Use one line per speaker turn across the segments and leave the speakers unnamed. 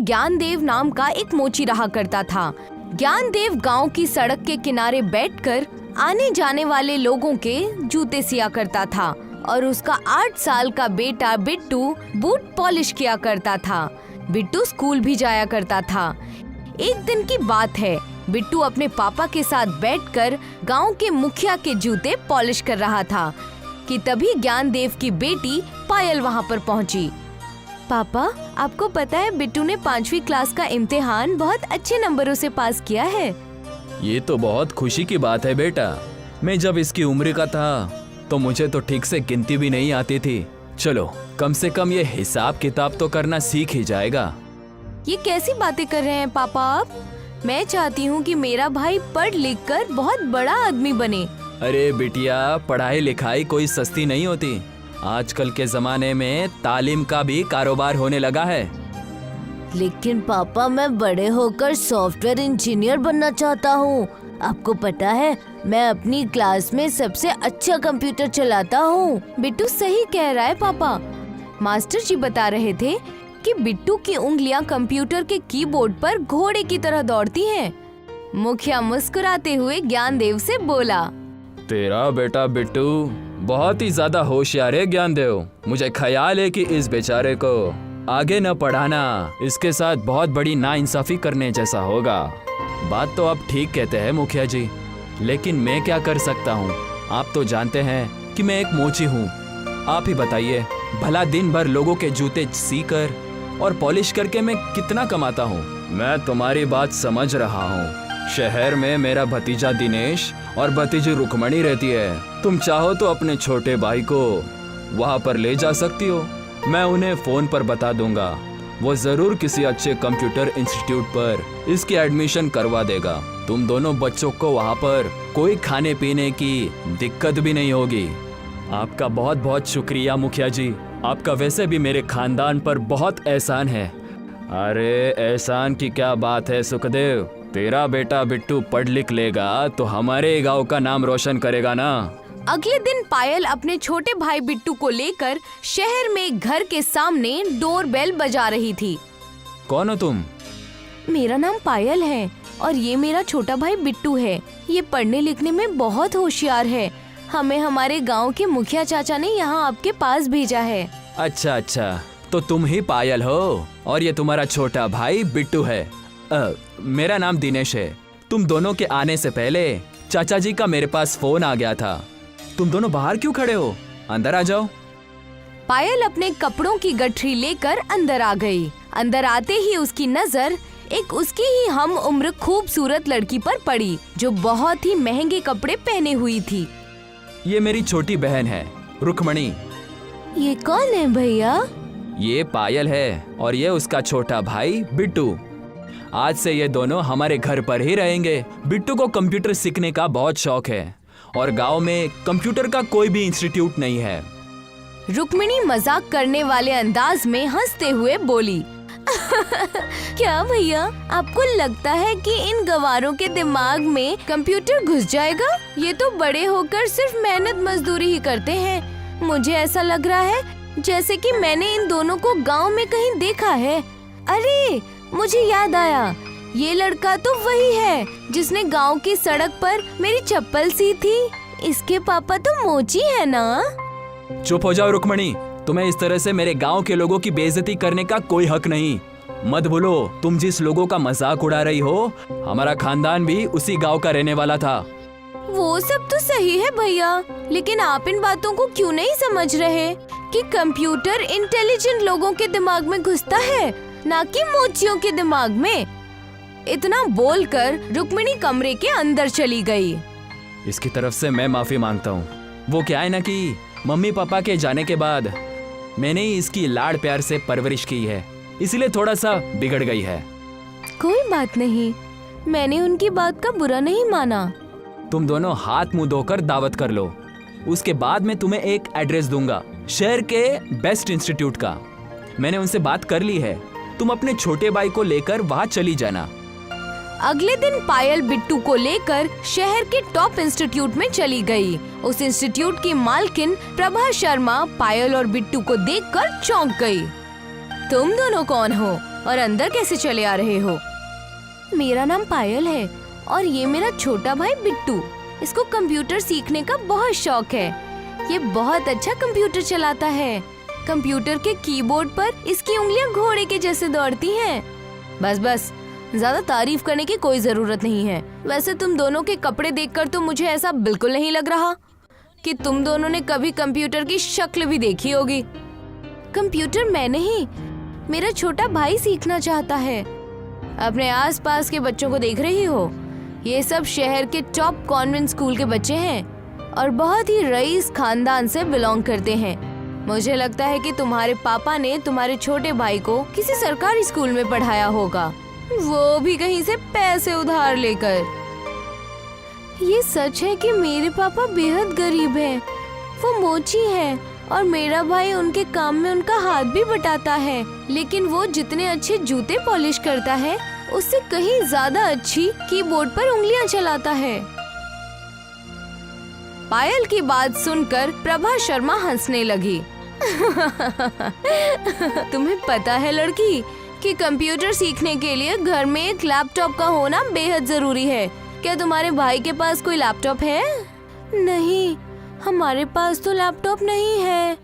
ज्ञानदेव नाम का एक मोची रहा करता था। ज्ञानदेव गांव की सड़क के किनारे बैठकर आने जाने वाले लोगों के जूते सिया करता था और उसका 8 साल का बेटा बिट्टू बूट पॉलिश किया करता था। बिट्टू स्कूल भी जाया करता था। एक दिन की बात है, बिट्टू अपने पापा के साथ बैठकर गांव के मुखिया के जूते पॉलिश कर रहा था कि तभी ज्ञानदेव की बेटी पायल वहां पर पहुंची। पापा, आपको पता है बिट्टू ने 5वीं क्लास का इम्तिहान बहुत अच्छे नंबरों से पास किया है।
ये तो बहुत खुशी की बात है बेटा। मैं जब इसकी उम्र का था तो मुझे तो ठीक से गिनती भी नहीं आती थी। चलो, कम से कम ये हिसाब किताब तो करना सीख ही जाएगा।
ये कैसी बातें कर रहे हैं पापा आप? मैं चाहती हूँ कि मेरा भाई पढ़ लिख कर बहुत बड़ा आदमी बने।
अरे बिटिया, पढ़ाई लिखाई कोई सस्ती नहीं होती। आजकल के जमाने में तालीम का भी कारोबार होने लगा है।
लेकिन पापा, मैं बड़े होकर सॉफ्टवेयर इंजीनियर बनना चाहता हूँ। आपको पता है, मैं अपनी क्लास में सबसे अच्छा कंप्यूटर चलाता हूँ। बिट्टू सही कह रहा है पापा। मास्टर जी बता रहे थे कि बिट्टू की उंगलियां कंप्यूटर के कीबोर्ड पर घोड़े की तरह दौड़ती हैं। मुखिया मुस्कुराते हुए ज्ञानदेव से बोला,
तेरा बेटा बिट्टू बहुत ही ज्यादा होशियार है ज्ञानदेव। मुझे ख्याल है कि इस बेचारे को आगे न पढ़ाना इसके साथ बहुत बड़ी नाइंसाफी करने जैसा होगा। बात तो आप ठीक कहते हैं मुखिया जी, लेकिन मैं क्या कर सकता हूँ? आप तो जानते हैं कि मैं एक मोची हूँ। आप ही बताइए, भला दिन भर लोगों के जूते सीकर और पॉलिश करके मैं कितना कमाता हूँ? मैं तुम्हारी बात समझ रहा हूँ। शहर में मेरा भतीजा दिनेश और भतीजी रुक्मणी रहती है। तुम चाहो तो अपने छोटे भाई को वहाँ पर ले जा सकती हो। मैं उन्हें फोन पर बता दूंगा। वो जरूर किसी अच्छे कंप्यूटर इंस्टीट्यूट पर इसकी एडमिशन करवा देगा। तुम दोनों बच्चों को वहाँ पर कोई खाने पीने की दिक्कत भी नहीं होगी। आपका बहुत बहुत शुक्रिया मुखिया जी। आपका वैसे भी मेरे खानदान पर बहुत एहसान है। अरे एहसान की क्या बात है सुखदेव, तेरा बेटा बिट्टू पढ़ लिख लेगा तो हमारे गांव का नाम रोशन करेगा ना।
अगले दिन पायल अपने छोटे भाई बिट्टू को लेकर शहर में घर के सामने डोरबेल बजा रही थी।
कौन हो तुम?
मेरा नाम पायल है और ये मेरा छोटा भाई बिट्टू है। ये पढ़ने लिखने में बहुत होशियार है। हमें हमारे गांव के मुखिया चाचा ने यहाँ आपके पास भेजा है।
अच्छा अच्छा, तो तुम ही पायल हो और ये तुम्हारा छोटा भाई बिट्टू है। मेरा नाम दिनेश है। तुम दोनों के आने से पहले चाचा जी का मेरे पास फोन आ गया था। तुम दोनों बाहर क्यों खड़े हो? अंदर आ जाओ।
पायल अपने कपड़ों की गठरी लेकर अंदर आ गई। अंदर आते ही उसकी नजर एक उसकी ही हम उम्र खूबसूरत लड़की पर पड़ी, जो बहुत ही महंगे कपड़े पहने हुई थी।
ये मेरी छोटी बहन है, रुक्मणी।
ये कौन है भैया?
ये पायल है और ये उसका छोटा भाई बिट्टू। आज से ये दोनों हमारे घर पर ही रहेंगे। बिट्टू को कंप्यूटर सीखने का बहुत शौक है और गांव में कंप्यूटर का कोई भी इंस्टीट्यूट नहीं है।
रुक्मिणी मजाक करने वाले अंदाज में हंसते हुए बोली, क्या भैया, आपको लगता है कि इन गवारों के दिमाग में कंप्यूटर घुस जाएगा? ये तो बड़े होकर सिर्फ मेहनत मजदूरी ही करते हैं। मुझे ऐसा लग रहा है जैसे कि मैंने इन दोनों को गांव में कहीं देखा है। अरे, मुझे याद आया, ये लड़का तो वही है जिसने गांव की सड़क पर मेरी चप्पल सी थी। इसके पापा तो मोची है ना?
चुप हो जाओ रुक्मणी, तुम्हें इस तरह से मेरे गांव के लोगों की बेइज्जती करने का कोई हक नहीं। मत भूलो, तुम जिस लोगों का मजाक उड़ा रही हो, हमारा खानदान भी उसी गांव का रहने वाला था।
वो सब तो सही है भैया, लेकिन आप इन बातों को क्यों नहीं समझ रहे कि कंप्यूटर इंटेलिजेंट लोगों के दिमाग में घुसता है, ना कि मोचियों के दिमाग में। इतना बोलकर रुक्मिणी कमरे के अंदर चली गई।
इसकी तरफ से मैं माफी मांगता हूँ। वो क्या है ना कि मम्मी पापा के जाने के बाद मैंने ही इसकी लाड़ प्यार से परवरिश की है, इसलिए थोड़ा सा बिगड़ गई है।
कोई बात नहीं, मैंने उनकी बात का बुरा नहीं माना।
तुम दोनों हाथ मुंह धोकर दावत कर लो। उसके बाद मैं तुम्हें एक एड्रेस दूंगा शहर के बेस्ट इंस्टीट्यूट का। मैंने उनसे बात कर ली है। तुम अपने छोटे भाई को लेकर वहाँ चली जाना।
अगले दिन पायल बिट्टू को लेकर शहर के टॉप इंस्टीट्यूट में चली गई। उस इंस्टीट्यूट की मालकिन प्रभा शर्मा पायल और बिट्टू को देखकर चौंक गई। तुम दोनों कौन हो? और अंदर कैसे चले आ रहे हो? मेरा नाम पायल है और ये मेरा छोटा भाई बिट्टू। इसको कंप्यूटर सीखने का बहुत शौक है। ये बहुत अच्छा कंप्यूटर चलाता है। कंप्यूटर के कीबोर्ड पर इसकी उंगलियां घोड़े के जैसे दौड़ती हैं। बस ज्यादा तारीफ करने की कोई जरूरत नहीं है। वैसे तुम दोनों के कपड़े देखकर तो मुझे ऐसा बिल्कुल नहीं लग रहा कि तुम दोनों ने कभी कंप्यूटर की शक्ल भी देखी होगी। कंप्यूटर मैं नहीं, मेरा छोटा भाई सीखना चाहता है। अपने आसपास के बच्चों को देख रही हो? ये सब शहर के टॉप कॉन्वेंट स्कूल के बच्चे हैं और बहुत ही रईस खानदान से बिलोंग करते हैं। मुझे लगता है कि तुम्हारे पापा ने तुम्हारे छोटे भाई को किसी सरकारी स्कूल में पढ़ाया होगा, वो भी कहीं से पैसे उधार लेकर। ये सच है कि मेरे पापा बेहद गरीब हैं। वो मोची हैं और मेरा भाई उनके काम में उनका हाथ भी बटाता है, लेकिन वो जितने अच्छे जूते पॉलिश करता है उससे कहीं ज्यादा अच्छी कीबोर्ड पर उंगलियां चलाता है। पायल की बात सुनकर प्रभा शर्मा हंसने लगी। तुम्हें पता है लड़की कि कंप्यूटर सीखने के लिए घर में एक लैपटॉप का होना बेहद जरूरी है। क्या तुम्हारे भाई के पास कोई लैपटॉप है? नहीं, हमारे पास तो लैपटॉप नहीं है।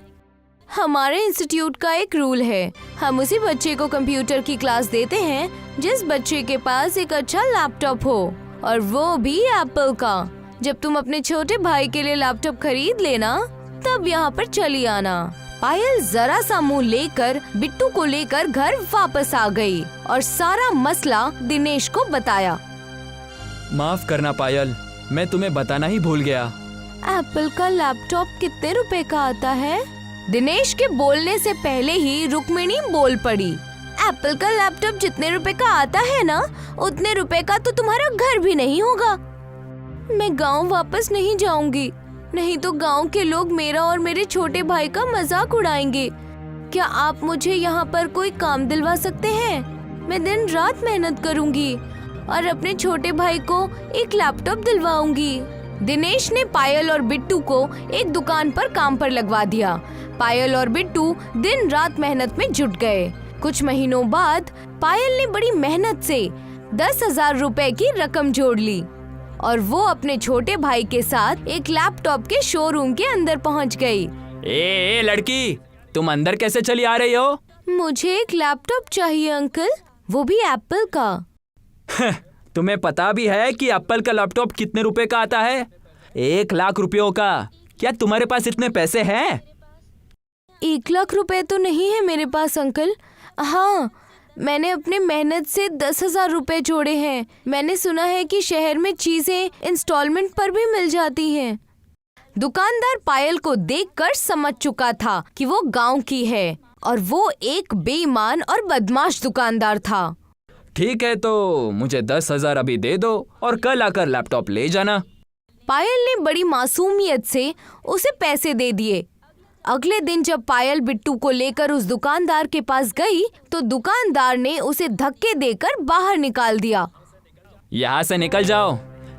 हमारे इंस्टीट्यूट का एक रूल है, हम उसी बच्चे को कंप्यूटर की क्लास देते हैं जिस बच्चे के पास एक अच्छा लैपटॉप हो, और वो भी एप्पल का। जब तुम अपने छोटे भाई के लिए लैपटॉप खरीद लेना तब यहाँ पर चली आना। पायल जरा सा मुंह लेकर बिट्टू को लेकर घर वापस आ गई और सारा मसला दिनेश को बताया।
माफ करना पायल, मैं तुम्हें बताना ही भूल गया।
एप्पल का लैपटॉप कितने रुपए का आता है? दिनेश के बोलने से पहले ही रुक्मिणी बोल पड़ी। एप्पल का लैपटॉप जितने रुपए का आता है ना, उतने रुपए का तो तुम्हारा घर भी नहीं होगा। मैं गांव वापस नहीं जाऊंगी, नहीं तो गांव के लोग मेरा और मेरे छोटे भाई का मजाक उड़ाएंगे। क्या आप मुझे यहाँ पर कोई काम दिलवा सकते हैं? मैं दिन रात मेहनत करूंगी और अपने छोटे भाई को एक लैपटॉप दिलवाऊंगी। दिनेश ने पायल और बिट्टू को एक दुकान पर काम पर लगवा दिया। पायल और बिट्टू दिन रात मेहनत में जुट गए। कुछ महीनों बाद पायल ने बड़ी मेहनत से 10,000 रुपए की रकम जोड़ ली और वो अपने छोटे भाई के साथ एक लैपटॉप के शोरूम के अंदर पहुंच गई।
ए लड़की, तुम अंदर कैसे चली आ रही हो?
मुझे एक लैपटॉप चाहिए अंकल, वो भी एप्पल का।
तुम्हें पता भी है कि एप्पल का लैपटॉप कितने रुपए का आता है? 1 लाख रुपयों का। क्या तुम्हारे पास इतने पैसे हैं?
1 लाख रुपए तो नहीं है मेरे पास अंकल। हाँ, मैंने अपने मेहनत से 10,000 रुपए जोड़े हैं। मैंने सुना है कि शहर में चीजें इंस्टॉलमेंट पर भी मिल जाती हैं। दुकानदार पायल को देखकर समझ चुका था कि वो गांव की है और वो एक बेईमान और बदमाश दुकानदार था।
ठीक है, तो मुझे 10,000 अभी दे दो और कल आकर लैपटॉप ले जाना।
पायल ने बड़ी मासूमियत से उसे पैसे दे दिए। अगले दिन जब पायल बिट्टू को लेकर उस दुकानदार के पास गई तो दुकानदार ने उसे धक्के देकर बाहर निकाल दिया।
यहाँ से निकल जाओ।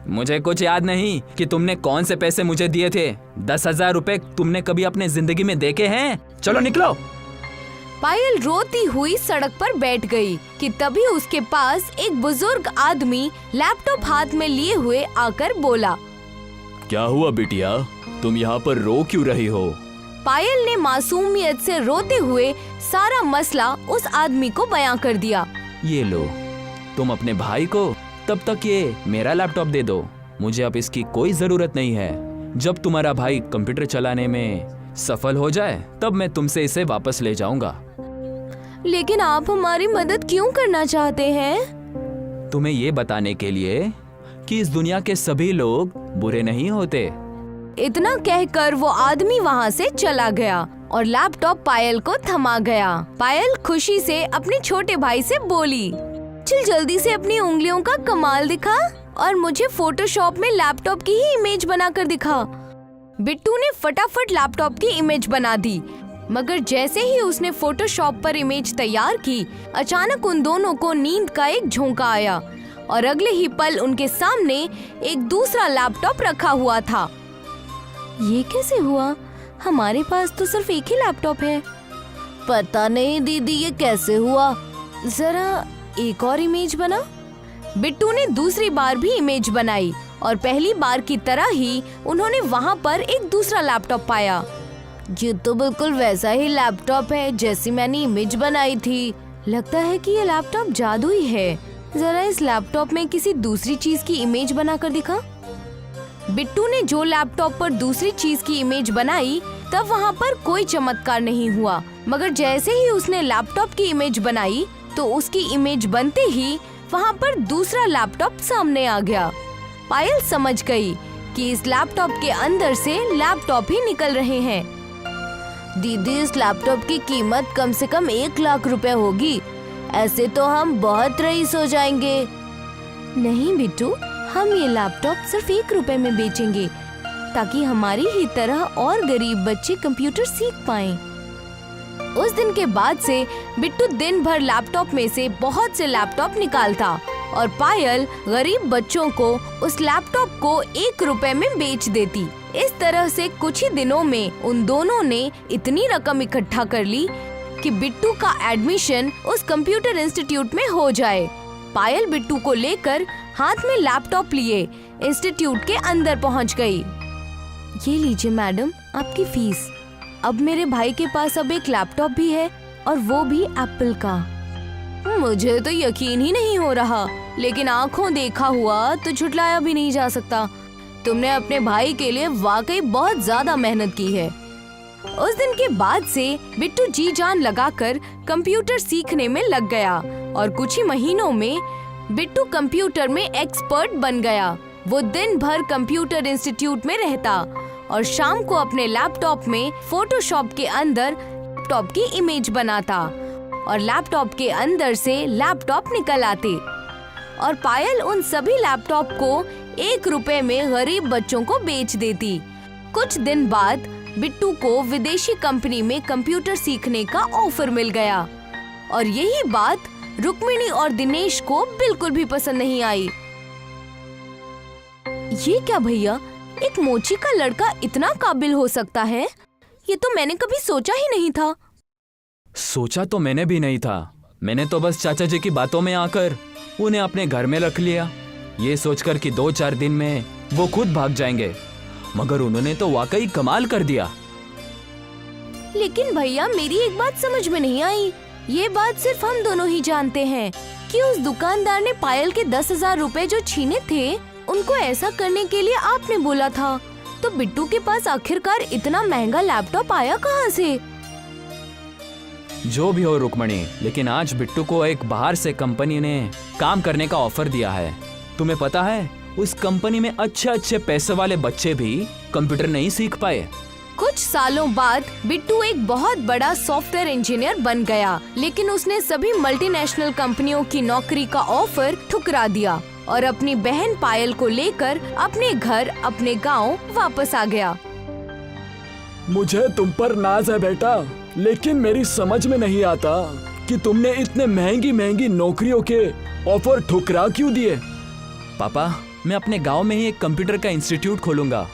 मुझे कुछ याद नहीं कि तुमने कौन से पैसे मुझे दिए थे। 10,000 रुपए तुमने कभी अपने जिंदगी में देखे हैं? चलो निकलो।
पायल रोती हुई सड़क पर बैठ गई कि तभी उसके पास एक बुजुर्ग आदमी लैपटॉप हाथ में लिए हुए आकर बोला।
क्या हुआ बिटिया, तुम यहाँ पर रो क्यों रही हो?
पायल ने मासूमियत से रोते हुए सारा मसला उस आदमी को बयां कर दिया।
ये लो, तुम अपने भाई को तब तक ये मेरा लैपटॉप दे दो। मुझे अब इसकी कोई जरूरत नहीं है। जब तुम्हारा भाई कंप्यूटर चलाने में सफल हो जाए तब मैं तुमसे इसे वापस ले जाऊंगा।
लेकिन आप हमारी मदद क्यों करना चाहते हैं?
तुम्हें ये बताने के लिए कि इस दुनिया के सभी लोग बुरे नहीं होते।
इतना कहकर वो आदमी वहाँ से चला गया और लैपटॉप पायल को थमा गया। पायल खुशी से अपने छोटे भाई से बोली, चल जल्दी से अपनी उंगलियों का कमाल दिखा और मुझे फोटोशॉप में लैपटॉप की ही इमेज बनाकर दिखा। बिट्टू ने फटाफट लैपटॉप की इमेज बना दी, मगर जैसे ही उसने फोटोशॉप पर इमेज तैयार की, अचानक उन दोनों को नींद का एक झोंका आया और अगले ही पल उनके सामने एक दूसरा लैपटॉप रखा हुआ था। ये कैसे हुआ? हमारे पास तो सिर्फ एक ही लैपटॉप है। पता नहीं दीदी, ये कैसे हुआ? जरा एक और इमेज बना। बिट्टू ने दूसरी बार भी इमेज बनाई और पहली बार की तरह ही उन्होंने वहाँ पर एक दूसरा लैपटॉप पाया। ये तो बिल्कुल वैसा ही लैपटॉप है जैसी मैंने इमेज बनाई थी। लगता है कि ये लैपटॉप जादुई है। जरा इस लैपटॉप में किसी दूसरी चीज की इमेज बनाकर दिखा। बिट्टू ने जो लैपटॉप पर दूसरी चीज की इमेज बनाई तब वहाँ पर कोई चमत्कार नहीं हुआ, मगर जैसे ही उसने लैपटॉप की इमेज बनाई तो उसकी इमेज बनते ही वहाँ पर दूसरा लैपटॉप सामने आ गया। पायल समझ गई कि इस लैपटॉप के अंदर से लैपटॉप ही निकल रहे हैं। दीदी, इस लैपटॉप की कीमत कम से कम 1 लाख रुपए होगी। ऐसे तो हम बहुत रईस हो जाएंगे। नहीं बिट्टू, हम ये लैपटॉप सिर्फ 1 रुपए में बेचेंगे ताकि हमारी ही तरह और गरीब बच्चे कंप्यूटर सीख पाएं। उस दिन के बाद से बिट्टू दिन भर लैपटॉप में से बहुत से लैपटॉप निकालता और पायल गरीब बच्चों को उस लैपटॉप को 1 रुपए में बेच देती। इस तरह से कुछ ही दिनों में उन दोनों ने इतनी रकम इकट्ठा कर ली कि बिट्टू का एडमिशन उस कंप्यूटर इंस्टीट्यूट में हो जाए। पायल बिट्टू को लेकर हाथ में लैपटॉप लिए इंस्टीट्यूट के अंदर पहुंच गई। ये लीजिए मैडम, आपकी फीस। अब मेरे भाई के पास अब एक लैपटॉप भी है और वो भी एप्पल का। मुझे तो यकीन ही नहीं हो रहा, लेकिन आंखों देखा हुआ तो झुटलाया भी नहीं जा सकता। तुमने अपने भाई के लिए वाकई बहुत ज्यादा मेहनत की है। उस दिन के बाद से बिट्टू जी जान लगाकर कंप्यूटर सीखने में लग गया और कुछ ही महीनों में बिट्टू कंप्यूटर में एक्सपर्ट बन गया। वो दिन भर कंप्यूटर इंस्टीट्यूट में रहता और शाम को अपने लैपटॉप में फोटोशॉप के अंदर लैपटॉप की इमेज बनाता और लैपटॉप के अंदर से लैपटॉप निकल आते और पायल उन सभी लैपटॉप को 1 रुपए में गरीब बच्चों को बेच देती। कुछ दिन बाद बिट्टू को विदेशी कंपनी में कंप्यूटर सीखने का ऑफर मिल गया और यही बात रुक्मिणी और दिनेश को बिल्कुल भी पसंद नहीं आई। ये क्या भैया, एक मोची का लड़का इतना काबिल हो सकता है? ये तो मैंने कभी सोचा ही नहीं था।
सोचा तो मैंने भी नहीं था। मैंने तो बस चाचा जी की बातों में आकर उन्हें अपने घर में रख लिया, ये सोचकर कि 2-4 दिन में वो खुद भाग जाएंगे, मगर उन्होंने तो वाकई कमाल कर दिया।
लेकिन भैया, मेरी एक बात समझ में नहीं आई। ये बात सिर्फ हम दोनों ही जानते हैं कि उस दुकानदार ने पायल के 10,000 रुपए जो छीने थे, उनको ऐसा करने के लिए आपने बोला था। तो बिट्टू के पास आखिरकार इतना महंगा लैपटॉप आया कहाँ से?
जो भी हो रुक्मणी, लेकिन आज बिट्टू को एक बाहर से कंपनी ने काम करने का ऑफर दिया है। तुम्हें पता है, उस कंपनी में अच्छे पैसे वाले बच्चे भी कंप्यूटर नहीं सीख पाए।
कुछ सालों बाद बिट्टू एक बहुत बड़ा सॉफ्टवेयर इंजीनियर बन गया, लेकिन उसने सभी मल्टीनेशनल कंपनियों की नौकरी का ऑफर ठुकरा दिया और अपनी बहन पायल को लेकर अपने घर, अपने गांव वापस आ गया।
मुझे तुम पर नाज है बेटा, लेकिन मेरी समझ में नहीं आता कि तुमने इतने महंगी नौकरियों के ऑफर ठुकरा क्यों दिए।
पापा, मैं अपने गांव में ही एक कंप्यूटर का इंस्टीट्यूट खोलूंगा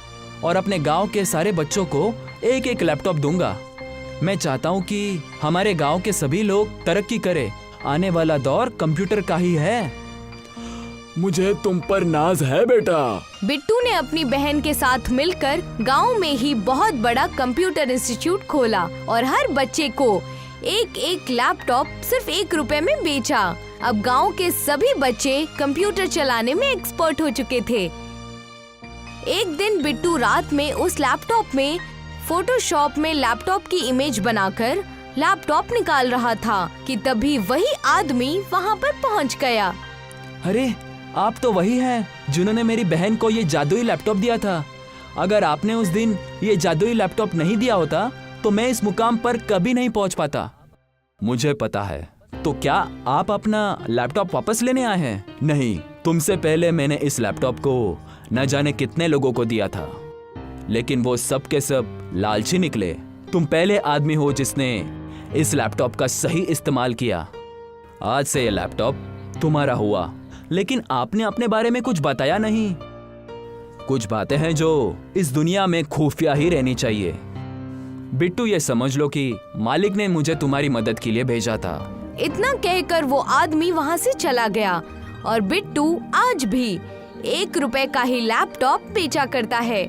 और अपने गांव के सारे बच्चों को एक लैपटॉप दूंगा। मैं चाहता हूं कि हमारे गांव के सभी लोग तरक्की करें। आने वाला दौर कंप्यूटर का ही है।
मुझे तुम पर नाज है बेटा।
बिट्टू ने अपनी बहन के साथ मिलकर गांव में ही बहुत बड़ा कंप्यूटर इंस्टीट्यूट खोला और हर बच्चे को एक लैपटॉप सिर्फ 1 रुपए में बेचा। अब गांव के सभी बच्चे कंप्यूटर चलाने में एक्सपर्ट हो चुके थे। एक दिन बिट्टू रात में उस लैपटॉप में फोटोशॉप में लैपटॉप की इमेज बनाकर लैपटॉप निकाल रहा था कि तभी वही आदमी वहां पर पहुंच गया।
अरे, आप तो वही हैं जिन्होंने मेरी बहन को ये जादुई लैपटॉप दिया था। अगर आपने उस दिन ये जादुई लैपटॉप नहीं दिया होता तो मैं इस मुकाम पर कभी नहीं पहुंच पाता। मुझे पता है। तो क्या आप अपना लैपटॉप वापस लेने आए हैं? नहीं, तुमसे पहले मैंने इस लैपटॉप को न जाने कितने लोगों को दिया था, लेकिन वो सब के सब लालची निकले। तुम पहले आदमी हो जिसने इस लैपटॉप का सही इस्तेमाल किया। आज से ये लैपटॉप तुम्हारा हुआ, लेकिन आपने अपने बारे में कुछ बताया नहीं। कुछ बातें हैं जो इस दुनिया में खुफिया ही रहनी चाहिए। बिट्टू, ये समझ लो कि मालिक ने मुझे तुम्हारी मदद के लिए भेजा था।
इतना कहकर वो आदमी वहाँ से चला गया और बिट्टू आज भी 1 रुपए का ही लैपटॉप बेचा करता है।